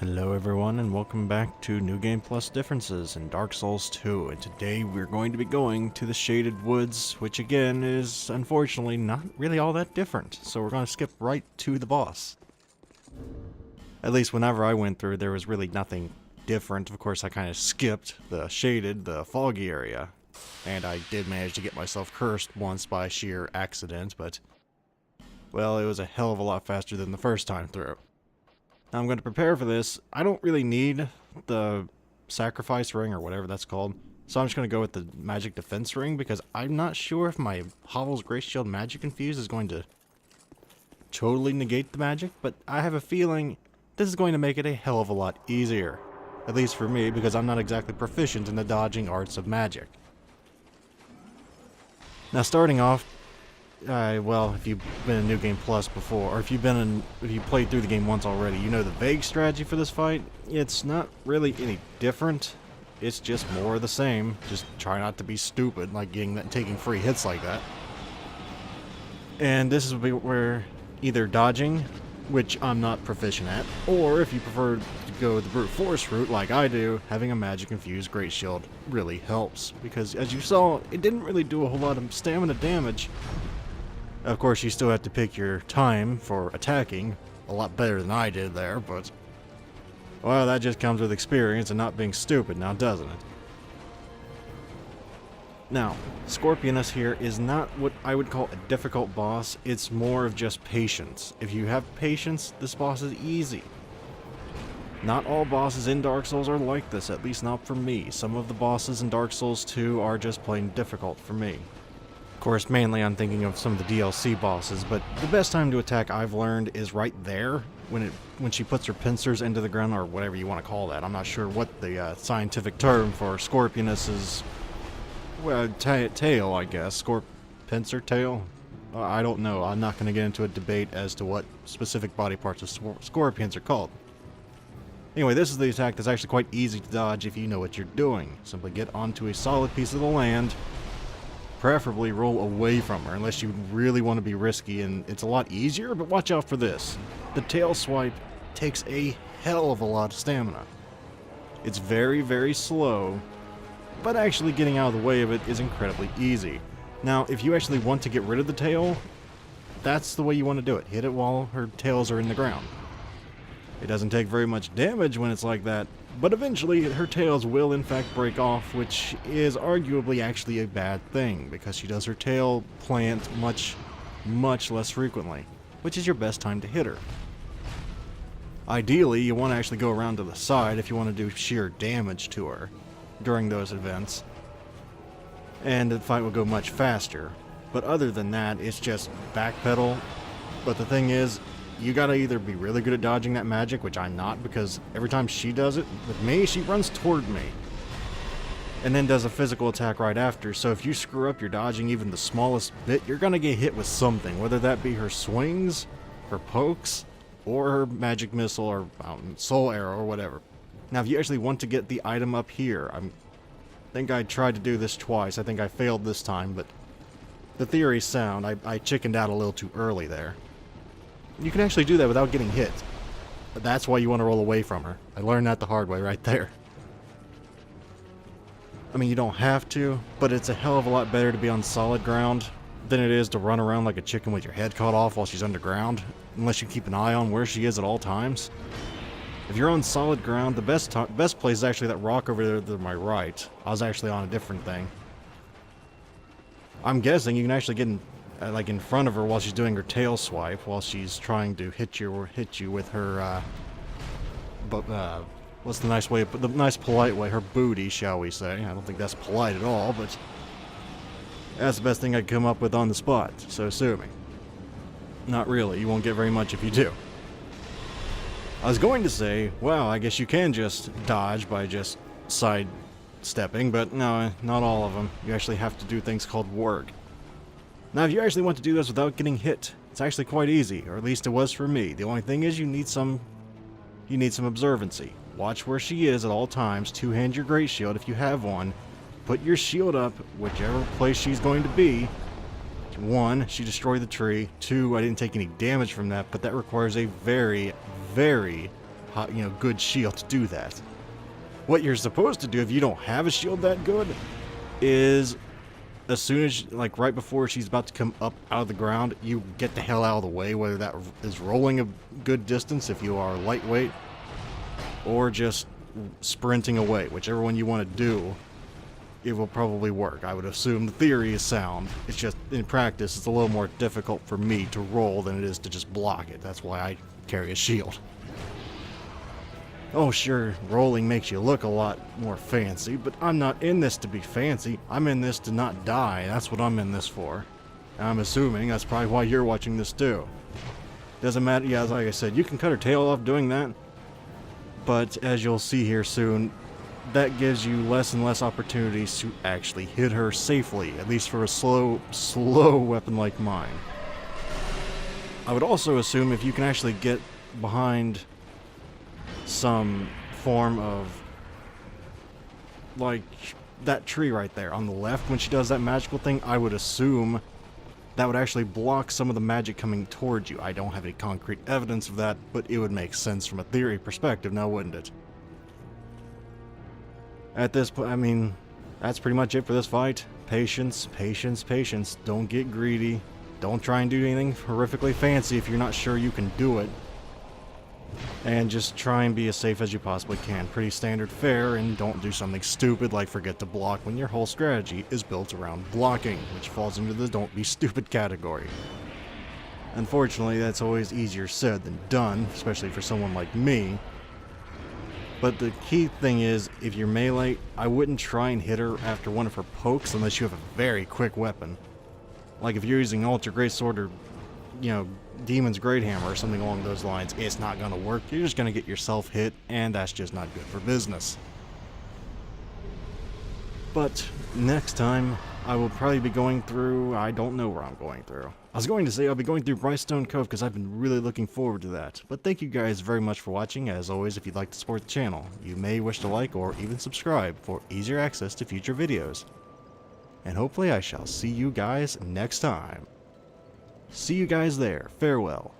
Hello everyone and welcome back to New Game Plus Differences in Dark Souls 2, and today we're going to be going to the Shaded Woods, which again is unfortunately not really all that different, so we're going to skip right to the boss. At least whenever I went through there was really nothing different. Of course I kind of skipped the shaded, the foggy area, and I did manage to get myself cursed once by sheer accident, but well, it was a hell of a lot faster than the first time through. Now I'm going to prepare for this. I don't really need the sacrifice ring or whatever that's called, so I'm just going to go with the magic defense ring because I'm not sure if my Hovel's Grace Shield magic infused is going to totally negate the magic, but I have a feeling this is going to make it a hell of a lot easier. At least for me, because I'm not exactly proficient in the dodging arts of magic. Now starting off, well, if you've been in New Game Plus before, or if you played through the game once already, you know the vague strategy for this fight. It's not really any different. It's just more of the same. Just try not to be stupid, like taking free hits like that. And this is where either dodging, which I'm not proficient at, or if you prefer to go the brute force route like I do, having a magic infused great shield really helps, because as you saw, it didn't really do a whole lot of stamina damage. Of course, you still have to pick your time for attacking, a lot better than I did there, but well, that just comes with experience and not being stupid now, doesn't it? Now, Scorpioness here is not what I would call a difficult boss, it's more of just patience. If you have patience, this boss is easy. Not all bosses in Dark Souls are like this, at least not for me. Some of the bosses in Dark Souls 2 are just plain difficult for me. Of course, mainly I'm thinking of some of the DLC bosses, but the best time to attack I've learned is right there, when she puts her pincers into the ground, or whatever you want to call that. I'm not sure what the scientific term for Scorpioness's tail, I guess. Pincer tail? I don't know. I'm not going to get into a debate as to what specific body parts of scorpions are called. Anyway, this is the attack that's actually quite easy to dodge if you know what you're doing. Simply get onto a solid piece of the land, preferably roll away from her, unless you really want to be risky, and it's a lot easier, but watch out for this. The tail swipe takes a hell of a lot of stamina. It's very, very slow, but actually getting out of the way of it is incredibly easy. Now, if you actually want to get rid of the tail, that's the way you want to do it. Hit it while her tails are in the ground. It doesn't take very much damage when it's like that, but eventually her tails will in fact break off, which is arguably actually a bad thing, because she does her tail plant much, much less frequently, which is your best time to hit her. Ideally, you want to actually go around to the side if you want to do sheer damage to her during those events, and the fight will go much faster. But other than that, it's just backpedal. But the thing is, you gotta either be really good at dodging that magic, which I'm not, because every time she does it with me, she runs toward me and then does a physical attack right after. So if you screw up your dodging even the smallest bit, you're gonna get hit with something, whether that be her swings, her pokes, or her magic missile, or soul arrow, or whatever. Now, if you actually want to get the item up here, I think I tried to do this twice. I think I failed this time, but the theory's sound. I chickened out a little too early there. You can actually do that without getting hit. But that's why you want to roll away from her. I learned that the hard way right there. I mean, you don't have to, but it's a hell of a lot better to be on solid ground than it is to run around like a chicken with your head cut off while she's underground, unless you keep an eye on where she is at all times. If you're on solid ground, the best place is actually that rock over there to my right. I was actually on a different thing. I'm guessing you can actually get in front of her while she's doing her tail swipe, while she's trying to hit you with her what's the nice way, the nice polite way, her booty, shall we say. I don't think that's polite at all, but that's the best thing I could come up with on the spot, so sue me. Not really, you won't get very much if you do. I was going to say, well, I guess you can just dodge by just sidestepping, but no, not all of them. You actually have to do things called work. Now, if you actually want to do this without getting hit, it's actually quite easy, or at least it was for me. The only thing is you need some observancy. Watch where she is at all times, two-hand your great shield if you have one. Put your shield up whichever place she's going to be. 1, she destroyed the tree. 2, I didn't take any damage from that, but that requires a very, very good shield to do that. What you're supposed to do if you don't have a shield that good is, as soon as, like, right before she's about to come up out of the ground, you get the hell out of the way, whether that is rolling a good distance if you are lightweight, or just sprinting away. Whichever one you want to do, it will probably work. I would assume the theory is sound. It's just, in practice, it's a little more difficult for me to roll than it is to just block it. That's why I carry a shield. Oh sure, rolling makes you look a lot more fancy, but I'm not in this to be fancy. I'm in this to not die. That's what I'm in this for. And I'm assuming that's probably why you're watching this too. Doesn't matter, yeah, like I said, you can cut her tail off doing that, but as you'll see here soon, that gives you less and less opportunities to actually hit her safely, at least for a slow weapon like mine. I would also assume if you can actually get behind some form of, like, that tree right there on the left when she does that magical thing, I would assume that would actually block some of the magic coming towards you. I don't have any concrete evidence of that, but it would make sense from a theory perspective, now wouldn't it? At this point, I mean, that's pretty much it for this fight. Patience, patience, patience. Don't get greedy. Don't try and do anything horrifically fancy if you're not sure you can do it. And just try and be as safe as you possibly can. Pretty standard fare, and don't do something stupid like forget to block when your whole strategy is built around blocking, which falls into the don't be stupid category. Unfortunately, that's always easier said than done, especially for someone like me. But the key thing is, if you're melee, I wouldn't try and hit her after one of her pokes unless you have a very quick weapon. Like if you're using Ultra Great Sword or, Demon's Great Hammer or something along those lines, it's not going to work. You're just going to get yourself hit, and that's just not good for business. But next time, I will probably be going through, I don't know where I'm going through. I was going to say I'll be going through Brightstone Cove because I've been really looking forward to that. But thank you guys very much for watching. As always, if you'd like to support the channel, you may wish to like or even subscribe for easier access to future videos. And hopefully I shall see you guys next time. See you guys there. Farewell.